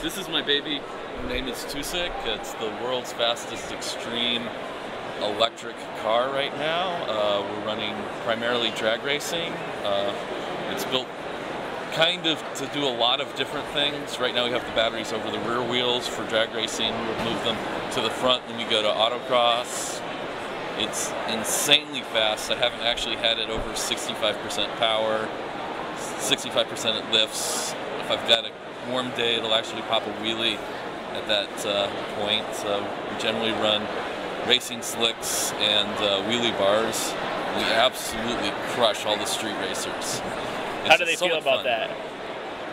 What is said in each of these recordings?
This is my baby. Her name is Tusik. It's the world's fastest extreme electric car right now. We're running primarily drag racing. It's built kind of to do a lot of different things. Right now we have the batteries over the rear wheels for drag racing. We'll move them to the front when we go to autocross. It's insanely fast. I haven't actually had it over 65% power, 65% it lifts. If I've got a warm day, it'll actually pop a wheelie at that point. We generally run racing slicks and wheelie bars. We absolutely crush all the street racers. How do they feel about that?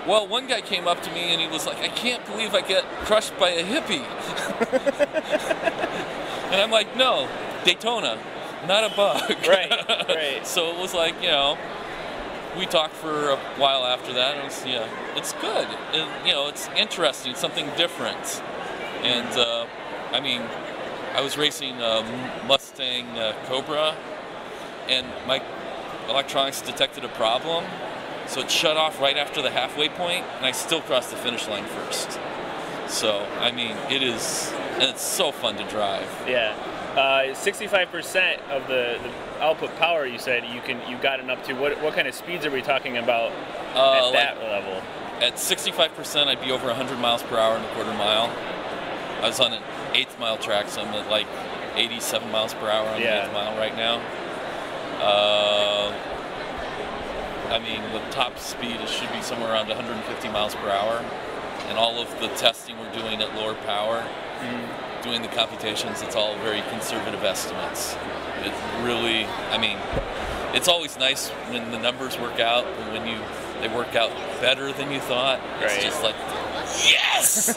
Well, one guy came up to me and he was like, I can't believe I get crushed by a hippie. And I'm like, no, Daytona, not a bug. Right. So it was like, you know, we talked for a while after that, and it was, it's good. It's interesting, something different. And, I mean, I was racing Mustang Cobra, and my electronics detected a problem, so it shut off right after the halfway point, and I still crossed the finish line first. So, I mean, it's so fun to drive. Yeah. 65% of the output power, you said you've gotten up to. What kind of speeds are we talking about at that level? At 65%, I'd be over 100 miles per hour in a quarter mile. I was on an eighth mile track, so I'm at like 87 miles per hour on the eighth mile right now. I mean, the top speed should be somewhere around 150 miles per hour. And all of the testing we're doing at lower power, doing the computations, it's all very conservative estimates. It really, I mean, it's always nice when the numbers work out, and when they work out better than you thought. It's just like, yes!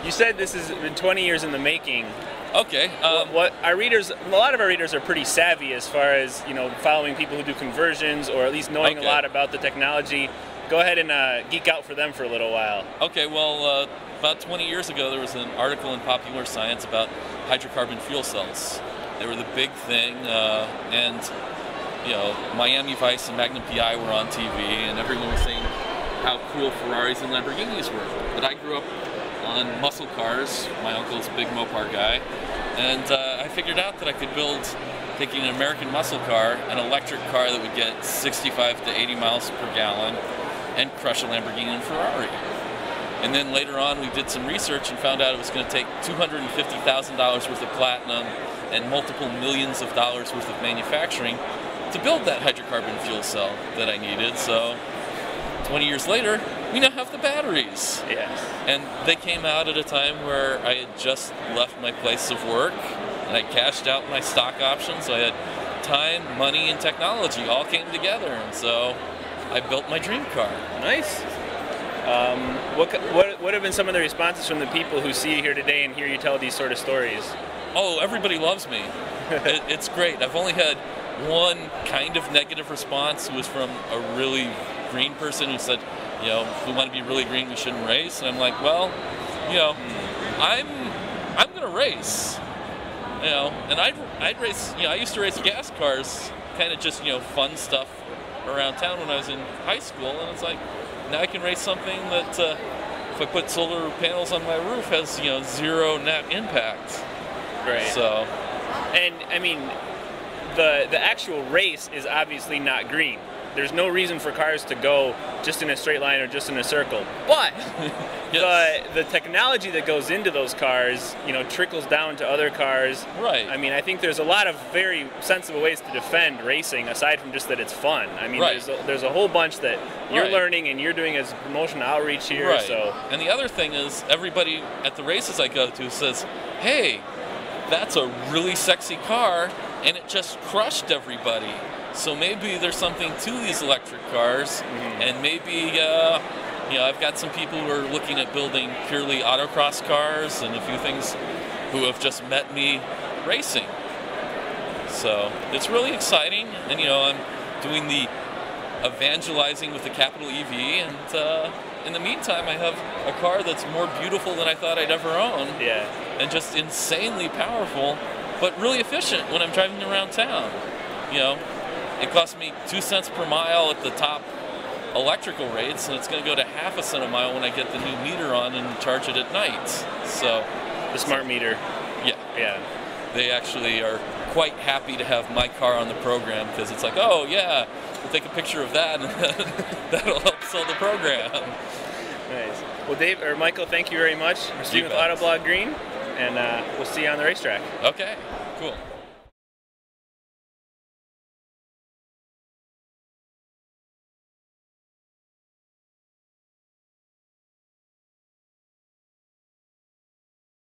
You said this has been 20 years in the making. Okay. What our readers, a lot of our readers are pretty savvy as far as, following people who do conversions or at least knowing a lot about the technology. Go ahead and geek out for them for a little while. Okay, well, about 20 years ago, there was an article in Popular Science about hydrocarbon fuel cells. They were the big thing, and Miami Vice and Magnum PI were on TV, and everyone was saying how cool Ferraris and Lamborghinis were. But I grew up on muscle cars. My uncle's a big Mopar guy, and I figured out that I could build, taking an American muscle car, an electric car that would get 65 to 80 miles per gallon and crush a Lamborghini and Ferrari. And then later on we did some research and found out it was going to take $250,000 worth of platinum and multiple millions of dollars worth of manufacturing to build that hydrocarbon fuel cell that I needed. So 20 years later, we now have the batteries. Yes. And they came out at a time where I had just left my place of work and I cashed out my stock options. So I had time, money, and technology all came together. And so I built my dream car. Nice. What have been some of the responses from the people who see you here today and hear you tell these sort of stories? Oh, everybody loves me. It's great. I've only had one kind of negative response, who was from a really green person who said, if we want to be really green, we shouldn't race. And I'm like, well, I'm going to race. And I'd race. I used to race gas cars, kind of just fun stuff around town when I was in high school, and it's like, now I can race something that if I put solar panels on my roof has zero net impact. Right. So, and I mean, the actual race is obviously not green. There's no reason for cars to go just in a straight line or just in a circle. But the technology that goes into those cars, trickles down to other cars. Right. I mean, I think there's a lot of very sensible ways to defend racing, aside from just that it's fun. I mean, there's a whole bunch that you're learning and you're doing as promotion outreach here. Right. So. And the other thing is, everybody at the races I go to says, hey, that's a really sexy car, and it just crushed everybody. So maybe there's something to these electric cars, and maybe, I've got some people who are looking at building purely autocross cars, and a few things who have just met me racing. So it's really exciting, and I'm doing the evangelizing with the capital EV, and in the meantime, I have a car that's more beautiful than I thought I'd ever own, and just insanely powerful, but really efficient when I'm driving around town. It costs me 2 cents per mile at the top electrical rates, and it's going to go to half a cent a mile when I get the new meter on and charge it at night. So the smart meter. Yeah. They actually are quite happy to have my car on the program, because it's like, oh yeah, we'll take a picture of that and that'll help sell the program. Nice. Well, Dave or Michael, thank you very much for speaking with AutoblogGreen, and we'll see you on the racetrack. Okay, cool.